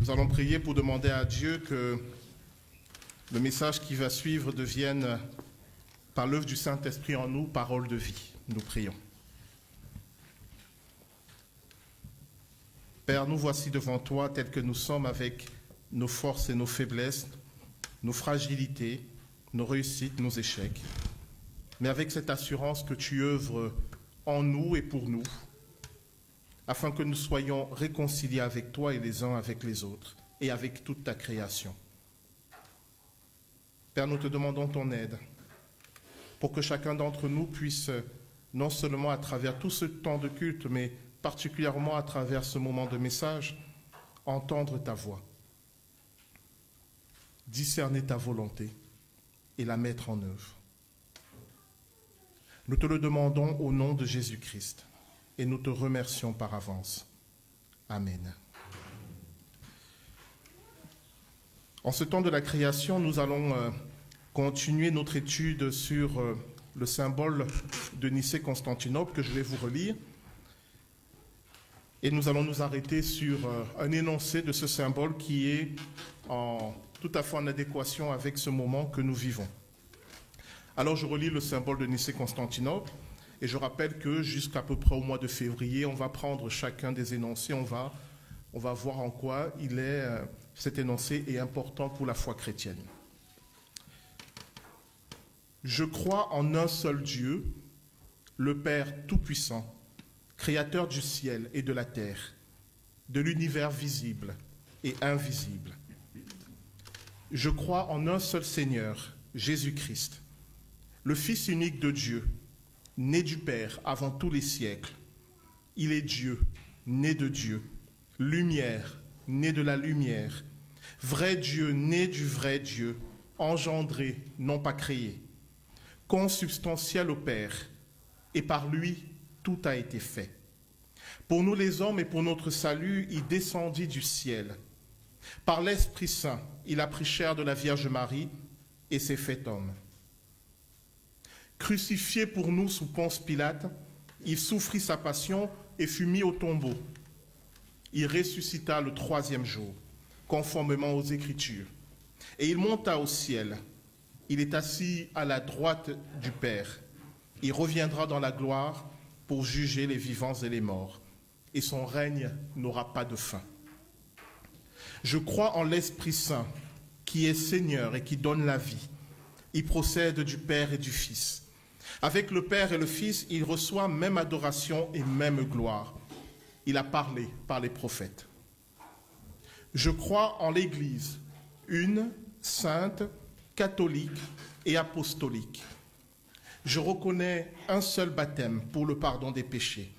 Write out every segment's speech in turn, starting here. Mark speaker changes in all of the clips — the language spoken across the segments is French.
Speaker 1: Nous allons prier pour demander à Dieu que le message qui va suivre devienne, par l'œuvre du Saint-Esprit en nous, parole de vie. Nous prions. Père, nous voici devant toi tels que nous sommes avec nos forces et nos faiblesses, nos fragilités, nos réussites, nos échecs, mais avec cette assurance que tu œuvres en nous et pour nous, afin que nous soyons réconciliés avec toi et les uns avec les autres, et avec toute ta création. Père, nous te demandons ton aide, pour que chacun d'entre nous puisse, non seulement à travers tout ce temps de culte, mais particulièrement à travers ce moment de message, entendre ta voix, discerner ta volonté et la mettre en œuvre. Nous te le demandons au nom de Jésus-Christ. Et nous te remercions par avance. Amen. En ce temps de la création, nous allons continuer notre étude sur le symbole de Nicée-Constantinople que je vais vous relire. Et nous allons nous arrêter sur un énoncé de ce symbole qui est tout à fait en adéquation avec ce moment que nous vivons. Alors je relis le symbole de Nicée-Constantinople. Et je rappelle que jusqu'à peu près au mois de février, on va prendre chacun des énoncés, on va voir en quoi cet énoncé est important pour la foi chrétienne. Je crois en un seul Dieu, le Père Tout-Puissant, Créateur du ciel et de la terre, de l'univers visible et invisible. Je crois en un seul Seigneur, Jésus-Christ, le Fils unique de Dieu, né du Père avant tous les siècles. Il est Dieu, né de Dieu, lumière, né de la lumière, vrai Dieu, né du vrai Dieu, engendré, non pas créé, consubstantiel au Père, et par lui, tout a été fait. Pour nous les hommes et pour notre salut, il descendit du ciel. Par l'Esprit Saint, il a pris chair de la Vierge Marie et s'est fait homme. Crucifié pour nous sous Ponce Pilate, il souffrit sa passion et fut mis au tombeau. Il ressuscita le 3e jour, conformément aux Écritures. Et il monta au ciel. Il est assis à la droite du Père. Il reviendra dans la gloire pour juger les vivants et les morts. Et son règne n'aura pas de fin. Je crois en l'Esprit Saint, qui est Seigneur et qui donne la vie. Il procède du Père et du Fils. Avec le Père et le Fils, il reçoit même adoration et même gloire. Il a parlé par les prophètes. Je crois en l'Église, une, sainte, catholique et apostolique. Je reconnais un seul baptême pour le pardon des péchés.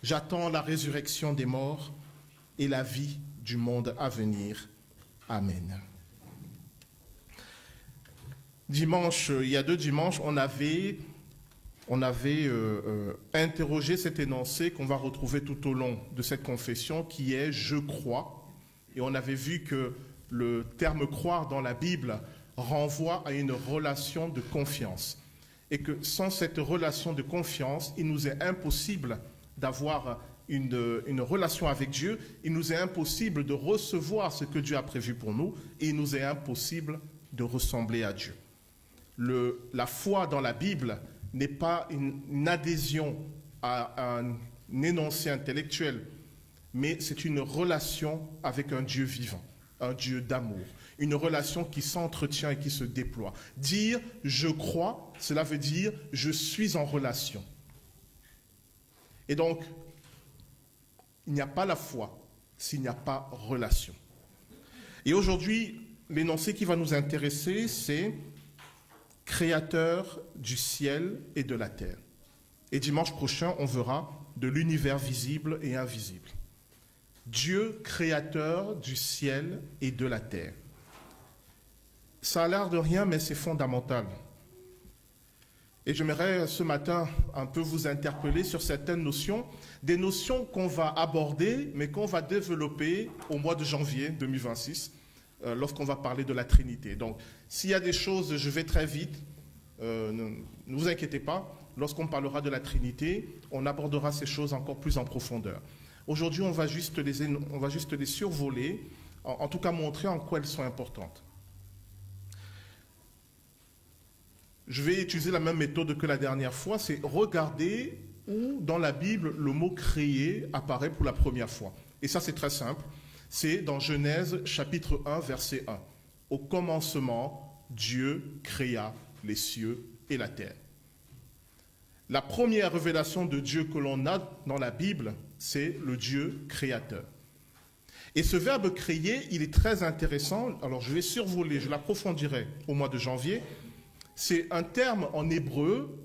Speaker 1: J'attends la résurrection des morts et la vie du monde à venir. Amen. Dimanche, il y a 2 dimanches, on avait interrogé cet énoncé qu'on va retrouver tout au long de cette confession qui est « je crois ». Et on avait vu que le terme « croire » dans la Bible renvoie à une relation de confiance. Et que sans cette relation de confiance, il nous est impossible d'avoir une relation avec Dieu, il nous est impossible de recevoir ce que Dieu a prévu pour nous et il nous est impossible de ressembler à Dieu. La foi dans la Bible n'est pas une adhésion à un énoncé intellectuel, mais c'est une relation avec un Dieu vivant, un Dieu d'amour, une relation qui s'entretient et qui se déploie. Dire « je crois », cela veut dire « je suis en relation ». Et donc, il n'y a pas la foi s'il n'y a pas relation. Et aujourd'hui, l'énoncé qui va nous intéresser, c'est Créateur du ciel et de la terre. Et dimanche prochain, on verra de l'univers visible et invisible. Dieu, créateur du ciel et de la terre. Ça a l'air de rien, mais c'est fondamental. Et j'aimerais ce matin un peu vous interpeller sur certaines notions, des notions qu'on va aborder, mais qu'on va développer au mois de janvier 2026, lorsqu'on va parler de la Trinité. Donc, s'il y a des choses, je vais très vite, ne vous inquiétez pas, lorsqu'on parlera de la Trinité, on abordera ces choses encore plus en profondeur. Aujourd'hui, on va juste les survoler, en tout cas montrer en quoi elles sont importantes. Je vais utiliser la même méthode que la dernière fois, c'est regarder où dans la Bible le mot « créer » apparaît pour la première fois. Et ça, c'est très simple. C'est dans Genèse chapitre 1, verset 1. « Au commencement, Dieu créa les cieux et la terre. » La première révélation de Dieu que l'on a dans la Bible, c'est le Dieu créateur. Et ce verbe « créer », il est très intéressant. Alors, je vais survoler, je l'approfondirai au mois de janvier. C'est un terme en hébreu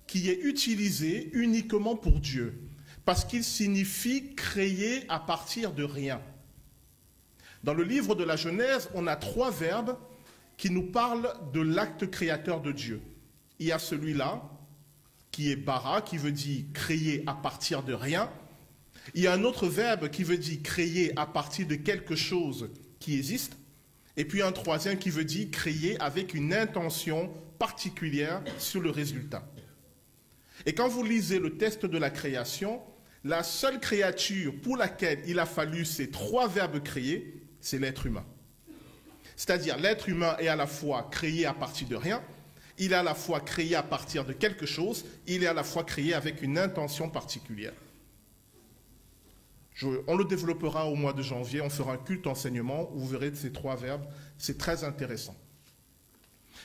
Speaker 1: qui est utilisé uniquement pour Dieu, parce qu'il signifie créer à partir de rien. Dans le livre de la Genèse, on a 3 verbes qui nous parlent de l'acte créateur de Dieu. Il y a celui-là, qui est bara, qui veut dire créer à partir de rien. Il y a un autre verbe qui veut dire créer à partir de quelque chose qui existe. Et puis un troisième qui veut dire créer avec une intention particulière sur le résultat. Et quand vous lisez le texte de la création, la seule créature pour laquelle il a fallu ces 3 verbes créer, c'est l'être humain. C'est-à-dire l'être humain est à la fois créé à partir de rien, il est à la fois créé à partir de quelque chose, il est à la fois créé avec une intention particulière. On le développera au mois de janvier, on fera un culte enseignement où vous verrez ces 3 verbes, c'est très intéressant.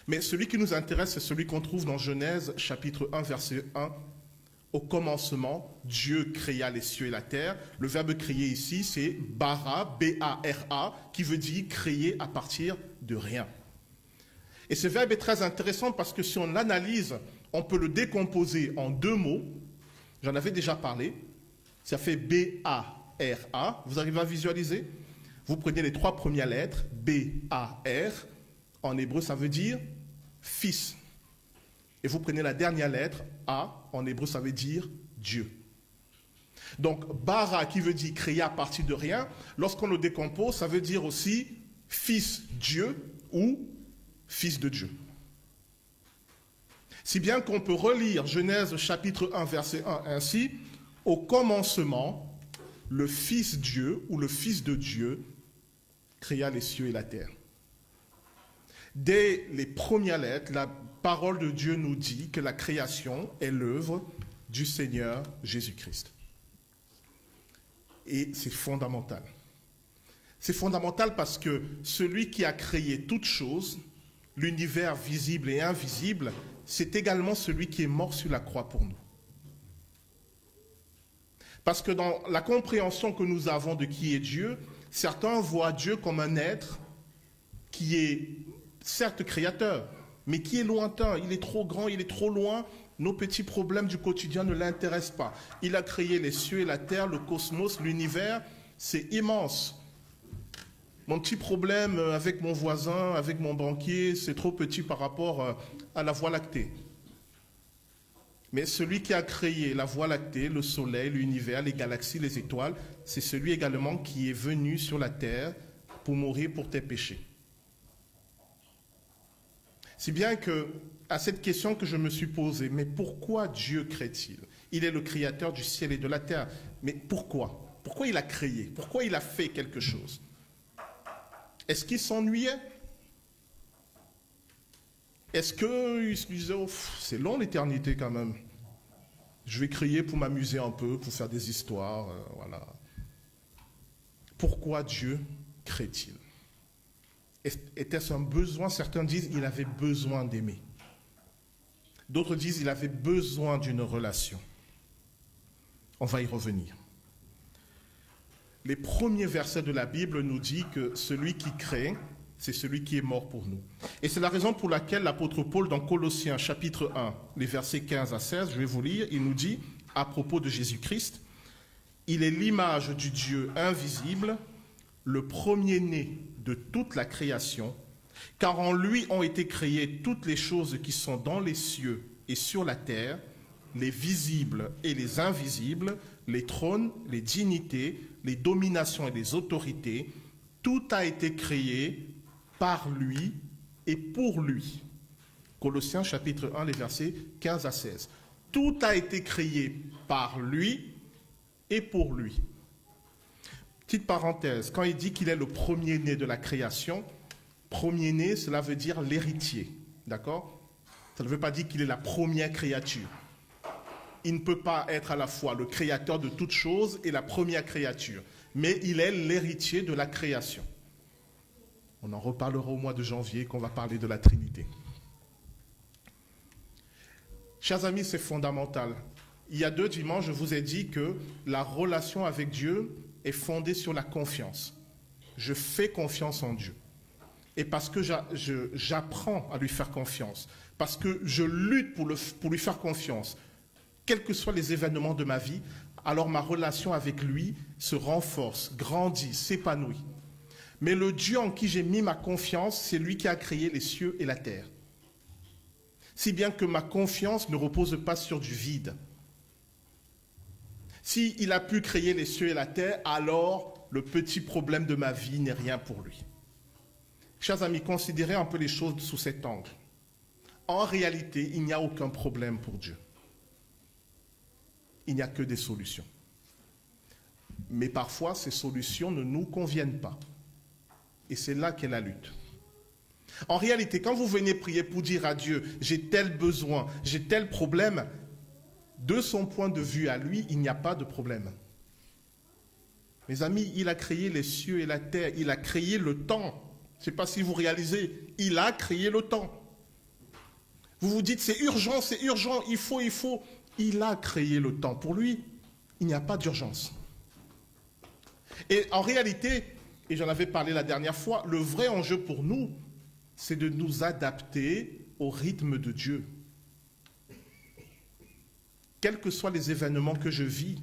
Speaker 1: Mais celui qui nous intéresse, c'est celui qu'on trouve dans Genèse, chapitre 1, verset 1. Au commencement, Dieu créa les cieux et la terre. Le verbe créer ici, c'est bara, B-A-R-A, qui veut dire créer à partir de rien. Et ce verbe est très intéressant parce que si on l'analyse, on peut le décomposer en 2 mots. J'en avais déjà parlé. Ça fait B-A-R-A. Vous arrivez à visualiser? Vous prenez les 3 premières lettres, B-A-R. En hébreu, ça veut dire fils. Et vous prenez la dernière lettre, A. En hébreu, ça veut dire Dieu. Donc, bara, qui veut dire créer à partir de rien, lorsqu'on le décompose, ça veut dire aussi fils Dieu ou fils de Dieu. Si bien qu'on peut relire Genèse chapitre 1, verset 1 ainsi, au commencement, le Fils Dieu ou le Fils de Dieu créa les cieux et la terre. Dès les premières lettres, la parole de Dieu nous dit que la création est l'œuvre du Seigneur Jésus-Christ. Et c'est fondamental. C'est fondamental parce que celui qui a créé toutes choses, l'univers visible et invisible, c'est également celui qui est mort sur la croix pour nous. Parce que dans la compréhension que nous avons de qui est Dieu, certains voient Dieu comme un être qui est certes créateur, mais qui est lointain. Il est trop grand, il est trop loin. Nos petits problèmes du quotidien ne l'intéressent pas. Il a créé les cieux et la terre, le cosmos, l'univers. C'est immense. Mon petit problème avec mon voisin, avec mon banquier, c'est trop petit par rapport à la Voie lactée. Mais celui qui a créé la Voie lactée, le soleil, l'univers, les galaxies, les étoiles, c'est celui également qui est venu sur la terre pour mourir pour tes péchés. Si bien que, à cette question que je me suis posée, mais pourquoi Dieu crée-t-il? Il est le créateur du ciel et de la terre. Mais pourquoi? Pourquoi il a créé? Pourquoi il a fait quelque chose? Est-ce qu'il s'ennuyait? Est-ce qu'il se disait, oh, c'est long l'éternité quand même. Je vais créer pour m'amuser un peu, pour faire des histoires, voilà. Pourquoi Dieu crée-t-il? Était-ce un besoin? Certains disent qu'il avait besoin d'aimer. D'autres disent qu'il avait besoin d'une relation. On va y revenir. Les premiers versets de la Bible nous disent que celui qui crée, c'est celui qui est mort pour nous. Et c'est la raison pour laquelle l'apôtre Paul, dans Colossiens chapitre 1, les versets 15 à 16, je vais vous lire, il nous dit, à propos de Jésus-Christ, « Il est l'image du Dieu invisible, le premier-né de toute la création, car en lui ont été créées toutes les choses qui sont dans les cieux et sur la terre, les visibles et les invisibles, les trônes, les dignités, les dominations et les autorités, tout a été créé par lui et pour lui. » Colossiens chapitre 1, les versets 15 à 16. Tout a été créé par lui et pour lui. Petite parenthèse, quand il dit qu'il est le premier-né de la création, premier-né, cela veut dire l'héritier. D'accord? Ça ne veut pas dire qu'il est la première créature. Il ne peut pas être à la fois le créateur de toutes choses et la première créature. Mais il est l'héritier de la création. On en reparlera au mois de janvier quand on va parler de la Trinité. Chers amis, c'est fondamental. Il y a 2 dimanches, je vous ai dit que la relation avec Dieu est fondée sur la confiance. Je fais confiance en Dieu. Et parce que j'apprends à lui faire confiance, parce que je lutte pour lui faire confiance, quels que soient les événements de ma vie, alors ma relation avec lui se renforce, grandit, s'épanouit. Mais le Dieu en qui j'ai mis ma confiance, c'est lui qui a créé les cieux et la terre. Si bien que ma confiance ne repose pas sur du vide. S'il a pu créer les cieux et la terre, alors le petit problème de ma vie n'est rien pour lui. Chers amis, considérez un peu les choses sous cet angle. En réalité, il n'y a aucun problème pour Dieu. Il n'y a que des solutions. Mais parfois, ces solutions ne nous conviennent pas. Et c'est là qu'est la lutte. En réalité, quand vous venez prier pour dire à Dieu, j'ai tel besoin, j'ai tel problème, de son point de vue à lui, il n'y a pas de problème. Mes amis, il a créé les cieux et la terre, il a créé le temps. Je ne sais pas si vous réalisez, il a créé le temps. Vous vous dites, c'est urgent, il faut. Il a créé le temps. Pour lui, il n'y a pas d'urgence. Et en réalité, et j'en avais parlé la dernière fois, le vrai enjeu pour nous, c'est de nous adapter au rythme de Dieu. Quels que soient les événements que je vis,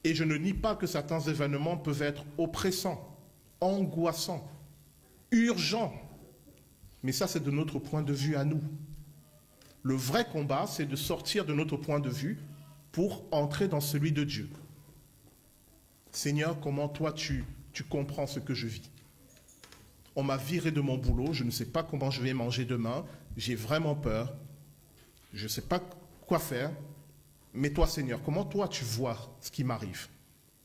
Speaker 1: et je ne nie pas que certains événements peuvent être oppressants, angoissants, urgents, mais ça c'est de notre point de vue à nous. Le vrai combat, c'est de sortir de notre point de vue pour entrer dans celui de Dieu. Seigneur, comment toi tu comprends ce que je vis? On m'a viré de mon boulot, je ne sais pas comment je vais manger demain, j'ai vraiment peur, je ne sais pas quoi faire, mais toi Seigneur, comment toi tu vois ce qui m'arrive?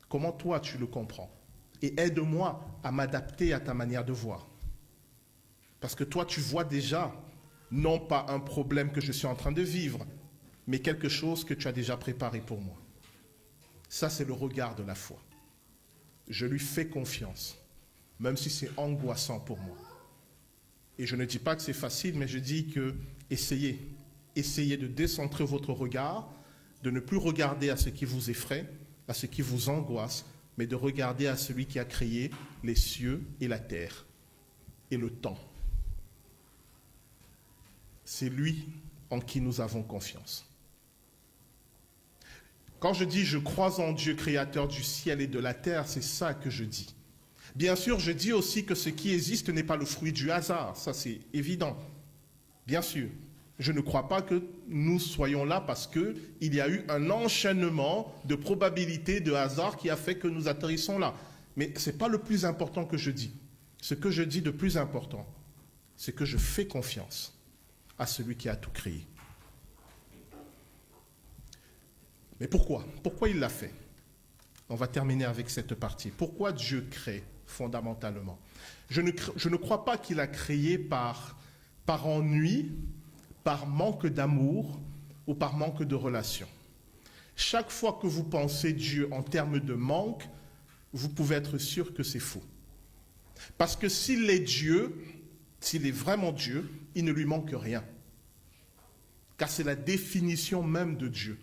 Speaker 1: Comment toi tu le comprends? Et aide-moi à m'adapter à ta manière de voir. Parce que toi tu vois déjà, non pas un problème que je suis en train de vivre, mais quelque chose que tu as déjà préparé pour moi. Ça c'est le regard de la foi. Je lui fais confiance, même si c'est angoissant pour moi. Et je ne dis pas que c'est facile, mais je dis que essayez de décentrer votre regard, de ne plus regarder à ce qui vous effraie, à ce qui vous angoisse, mais de regarder à celui qui a créé les cieux et la terre et le temps. C'est lui en qui nous avons confiance. Quand je dis « je crois en Dieu, créateur du ciel et de la terre », c'est ça que je dis. Bien sûr, je dis aussi que ce qui existe n'est pas le fruit du hasard, ça c'est évident. Bien sûr, je ne crois pas que nous soyons là parce qu'il y a eu un enchaînement de probabilités, de hasard qui a fait que nous atterrissons là. Mais ce n'est pas le plus important que je dis. Ce que je dis de plus important, c'est que je fais confiance à celui qui a tout créé. Mais pourquoi? Pourquoi il l'a fait? On va terminer avec cette partie. Pourquoi Dieu crée fondamentalement? Je ne crois pas qu'il a créé par ennui, par manque d'amour ou par manque de relation. Chaque fois que vous pensez Dieu en termes de manque, vous pouvez être sûr que c'est faux. Parce que s'il est Dieu, s'il est vraiment Dieu, il ne lui manque rien. Car c'est la définition même de Dieu.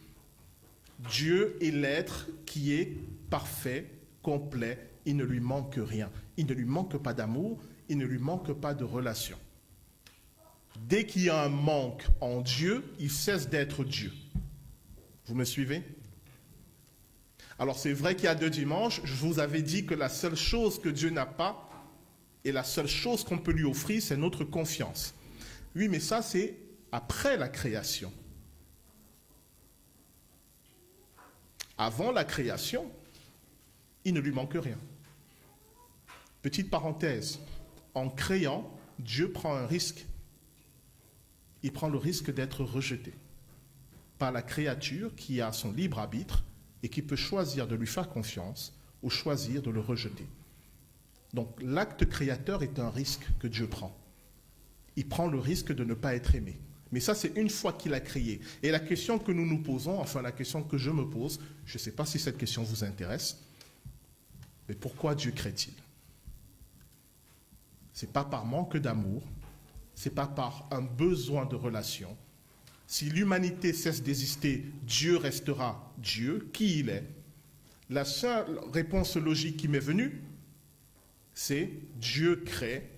Speaker 1: Dieu est l'être qui est parfait, complet, il ne lui manque rien. Il ne lui manque pas d'amour, il ne lui manque pas de relation. Dès qu'il y a un manque en Dieu, il cesse d'être Dieu. Vous me suivez? Alors c'est vrai qu'il y a 2 dimanches, je vous avais dit que la seule chose que Dieu n'a pas, et la seule chose qu'on peut lui offrir, c'est notre confiance. Oui, mais ça c'est après la création. Avant la création, il ne lui manque rien. Petite parenthèse, en créant, Dieu prend un risque. Il prend le risque d'être rejeté par la créature qui a son libre arbitre et qui peut choisir de lui faire confiance ou choisir de le rejeter. Donc l'acte créateur est un risque que Dieu prend. Il prend le risque de ne pas être aimé. Mais ça, c'est une fois qu'il a créé. Et la question que nous nous posons, enfin la question que je me pose, je ne sais pas si cette question vous intéresse, mais pourquoi Dieu crée-t-il? Ce n'est pas par manque d'amour, ce n'est pas par un besoin de relation. Si l'humanité cesse d'exister, Dieu restera Dieu, qui il est. La seule réponse logique qui m'est venue, c'est Dieu crée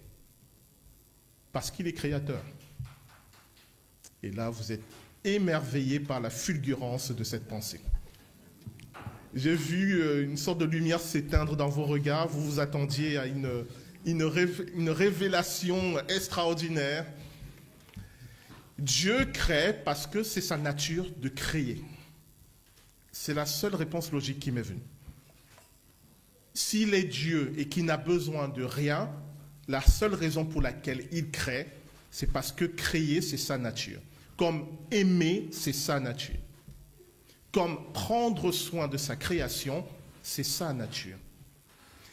Speaker 1: parce qu'il est créateur. Et là, vous êtes émerveillés par la fulgurance de cette pensée. J'ai vu une sorte de lumière s'éteindre dans vos regards. Vous vous attendiez à une révélation extraordinaire. Dieu crée parce que c'est sa nature de créer. C'est la seule réponse logique qui m'est venue. S'il est Dieu et qu'il n'a besoin de rien, la seule raison pour laquelle il crée, c'est parce que créer, c'est sa nature. Comme aimer, c'est sa nature. Comme prendre soin de sa création, c'est sa nature.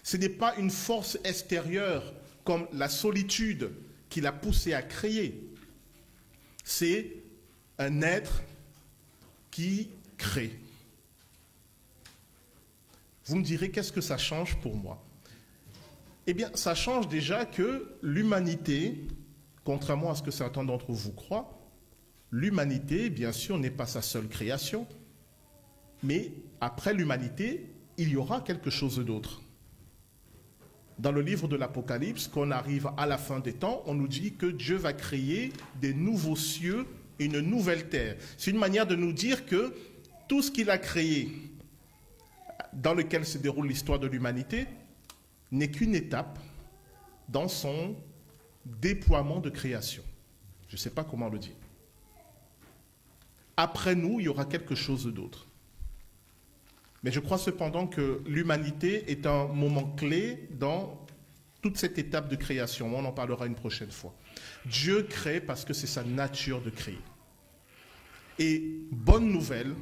Speaker 1: Ce n'est pas une force extérieure comme la solitude qui l'a poussé à créer. C'est un être qui crée. Vous me direz, qu'est-ce que ça change pour moi? Eh bien, ça change déjà que l'humanité, contrairement à ce que certains d'entre vous croient, l'humanité, bien sûr, n'est pas sa seule création, mais après l'humanité, il y aura quelque chose d'autre. Dans le livre de l'Apocalypse, quand on arrive à la fin des temps, on nous dit que Dieu va créer des nouveaux cieux et une nouvelle terre. C'est une manière de nous dire que tout ce qu'il a créé, dans lequel se déroule l'histoire de l'humanité, n'est qu'une étape dans son déploiement de création. Je ne sais pas comment le dire. Après nous, il y aura quelque chose d'autre. Mais je crois cependant que l'humanité est un moment clé dans toute cette étape de création. On en parlera une prochaine fois. Dieu crée parce que c'est sa nature de créer. Et bonne nouvelle,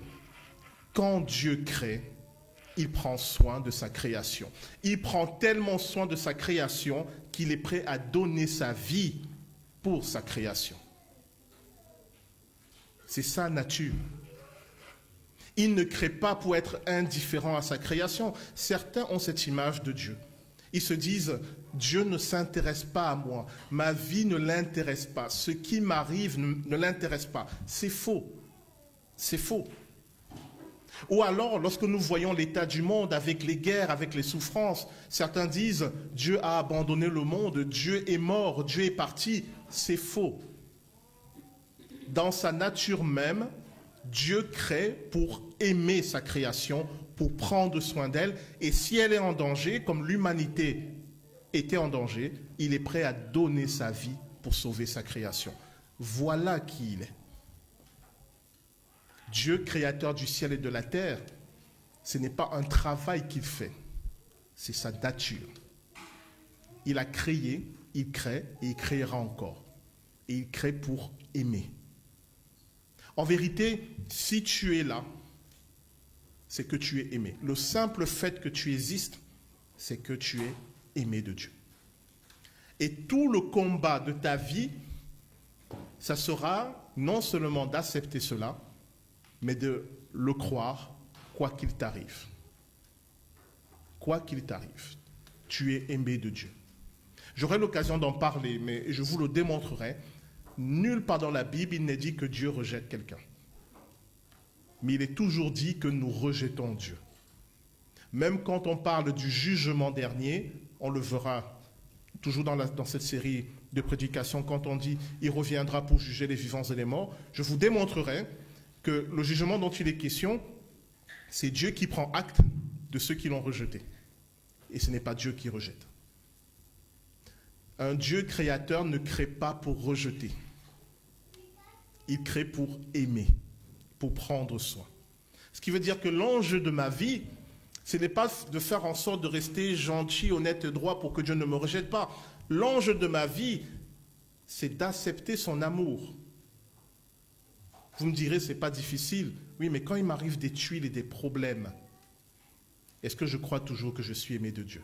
Speaker 1: quand Dieu crée, il prend soin de sa création. Il prend tellement soin de sa création qu'il est prêt à donner sa vie pour sa création. C'est sa nature. Il ne crée pas pour être indifférent à sa création. Certains ont cette image de Dieu. Ils se disent, Dieu ne s'intéresse pas à moi, ma vie ne l'intéresse pas, ce qui m'arrive ne l'intéresse pas. C'est faux. C'est faux. Ou alors, lorsque nous voyons l'état du monde avec les guerres, avec les souffrances, certains disent, Dieu a abandonné le monde, Dieu est mort, Dieu est parti. C'est faux. Dans sa nature même, Dieu crée pour aimer sa création, pour prendre soin d'elle. Et si elle est en danger, comme l'humanité était en danger, il est prêt à donner sa vie pour sauver sa création. Voilà qui il est. Dieu, créateur du ciel et de la terre, ce n'est pas un travail qu'il fait, c'est sa nature. Il a créé, il crée et il créera encore. Et il crée pour aimer. En vérité, si tu es là, c'est que tu es aimé. Le simple fait que tu existes, c'est que tu es aimé de Dieu. Et tout le combat de ta vie, ça sera non seulement d'accepter cela, mais de le croire, quoi qu'il t'arrive. Quoi qu'il t'arrive, tu es aimé de Dieu. J'aurai l'occasion d'en parler, mais je vous le démontrerai. Nulle part dans la Bible, il n'est dit que Dieu rejette quelqu'un. Mais il est toujours dit que nous rejetons Dieu. Même quand on parle du jugement dernier, on le verra toujours dans cette série de prédications, quand on dit « il reviendra pour juger les vivants et les morts », je vous démontrerai que le jugement dont il est question, c'est Dieu qui prend acte de ceux qui l'ont rejeté. Et ce n'est pas Dieu qui rejette. Un Dieu créateur ne crée pas pour rejeter. Il crée pour aimer, pour prendre soin. Ce qui veut dire que l'enjeu de ma vie, ce n'est pas de faire en sorte de rester gentil, honnête et droit pour que Dieu ne me rejette pas. L'enjeu de ma vie, c'est d'accepter son amour. Vous me direz, ce n'est pas difficile. Oui, mais quand il m'arrive des tuiles et des problèmes, est-ce que je crois toujours que je suis aimé de Dieu?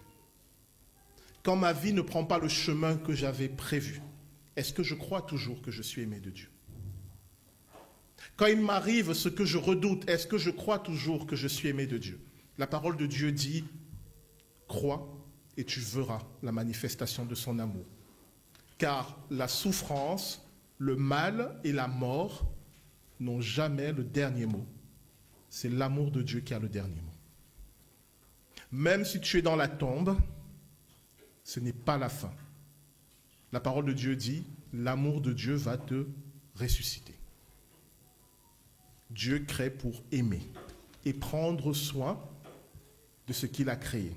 Speaker 1: Quand ma vie ne prend pas le chemin que j'avais prévu, est-ce que je crois toujours que je suis aimé de Dieu? Quand il m'arrive ce que je redoute, est-ce que je crois toujours que je suis aimé de Dieu? La parole de Dieu dit, crois et tu verras la manifestation de son amour. Car la souffrance, le mal et la mort n'ont jamais le dernier mot. C'est l'amour de Dieu qui a le dernier mot. Même si tu es dans la tombe, ce n'est pas la fin. La parole de Dieu dit, l'amour de Dieu va te ressusciter. Dieu crée pour aimer et prendre soin de ce qu'il a créé.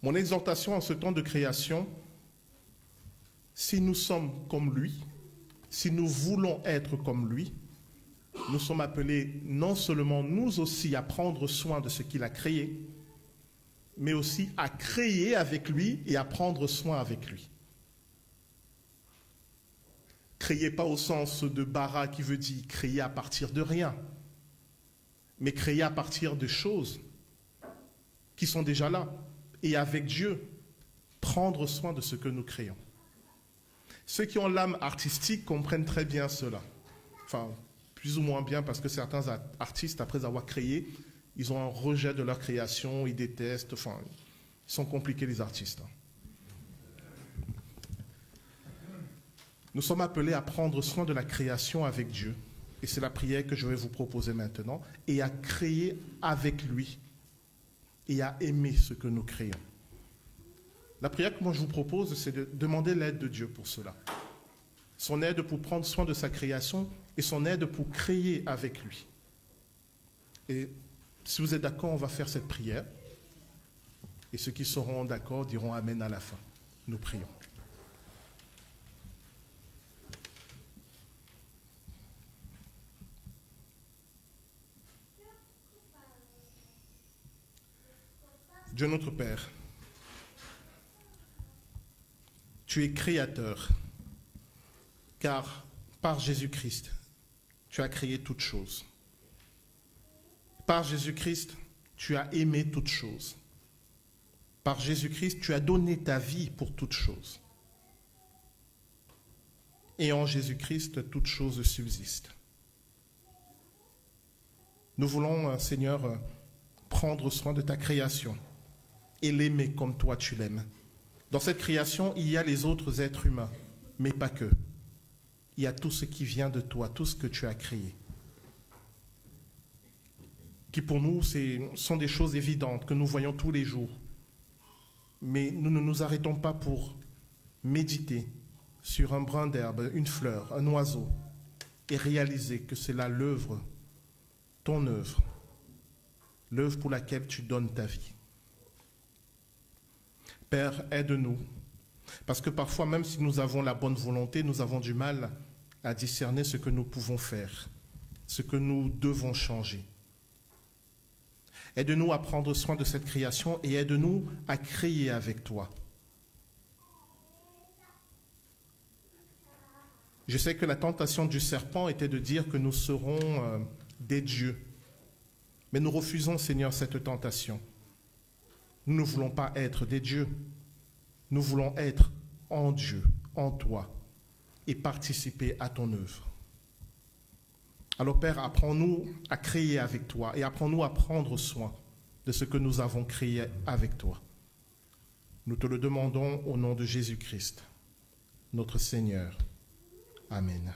Speaker 1: Mon exhortation en ce temps de création, si nous sommes comme lui, si nous voulons être comme lui, nous sommes appelés non seulement nous aussi à prendre soin de ce qu'il a créé, mais aussi à créer avec lui et à prendre soin avec lui. Créer pas au sens de bara qui veut dire créer à partir de rien, mais créer à partir de choses qui sont déjà là. Et avec Dieu, prendre soin de ce que nous créons. Ceux qui ont l'âme artistique comprennent très bien cela. Enfin, plus ou moins bien, parce que certains artistes, après avoir créé, ils ont un rejet de leur création, ils détestent, enfin, ils sont compliqués les artistes. Nous sommes appelés à prendre soin de la création avec Dieu, et c'est la prière que je vais vous proposer maintenant, et à créer avec lui, et à aimer ce que nous créons. La prière que moi je vous propose, c'est de demander l'aide de Dieu pour cela. Son aide pour prendre soin de sa création et son aide pour créer avec lui. Et si vous êtes d'accord, on va faire cette prière. Et ceux qui seront d'accord diront Amen à la fin. Nous prions. Dieu notre Père, tu es créateur, car par Jésus-Christ, tu as créé toutes choses. Par Jésus-Christ, tu as aimé toutes choses. Par Jésus-Christ, tu as donné ta vie pour toutes choses. Et en Jésus-Christ, toutes choses subsistent. Nous voulons, Seigneur, prendre soin de ta création et l'aimer comme toi tu l'aimes. Dans cette création, il y a les autres êtres humains, mais pas que. Il y a tout ce qui vient de toi, tout ce que tu as créé. Qui pour nous sont des choses évidentes que nous voyons tous les jours. Mais nous ne nous arrêtons pas pour méditer sur un brin d'herbe, une fleur, un oiseau, et réaliser que c'est là l'œuvre, ton œuvre, l'œuvre pour laquelle tu donnes ta vie. Père, aide-nous, parce que parfois, même si nous avons la bonne volonté, nous avons du mal à discerner ce que nous pouvons faire, ce que nous devons changer. Aide-nous à prendre soin de cette création et aide-nous à créer avec toi. Je sais que la tentation du serpent était de dire que nous serons des dieux, mais nous refusons, Seigneur, cette tentation. Nous ne voulons pas être des dieux. Nous voulons être en Dieu, en toi, et participer à ton œuvre. Alors Père, apprends-nous à créer avec toi et apprends-nous à prendre soin de ce que nous avons créé avec toi. Nous te le demandons au nom de Jésus-Christ, notre Seigneur. Amen.